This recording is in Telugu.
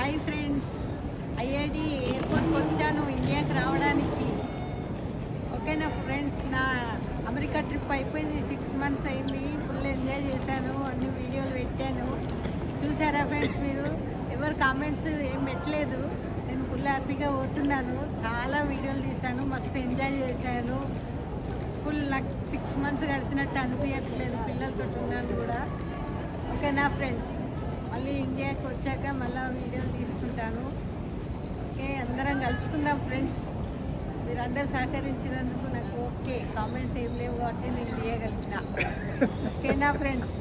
హాయ్ ఫ్రెండ్స్, ఐఐటి ఎయిర్పోర్ట్కి వచ్చాను ఇండియాకి రావడానికి. ఓకేనా ఫ్రెండ్స్, నా అమెరికా ట్రిప్ అయిపోయింది. 6 months అయింది. ఫుల్ ఎంజాయ్ చేశాను, అన్ని వీడియోలు పెట్టాను. చూసారా ఫ్రెండ్స్? మీరు ఎవరు కామెంట్స్ ఏం పెట్టలేదు. నేను ఫుల్ హ్యాపీగా పోతున్నాను. చాలా వీడియోలు తీశాను, మస్తు ఎంజాయ్ చేశాను. ఫుల్ నాకు 6 months గడిచినట్టు అనిపించట్లేదు, పిల్లలతో ఉన్నాను కూడా. ఓకేనా ఫ్రెండ్స్, మళ్ళీ ఇండియాకి వచ్చాక మళ్ళీ వీడియోలు తీస్తుంటాను. ఓకే, అందరం కలుసుకుందాం ఫ్రెండ్స్. మీరందరూ సహకరించినందుకు నాకు ఓకే. కామెంట్స్ ఏం లేవు కాబట్టి నేను తీయగలిగిన. ఓకేనా ఫ్రెండ్స్?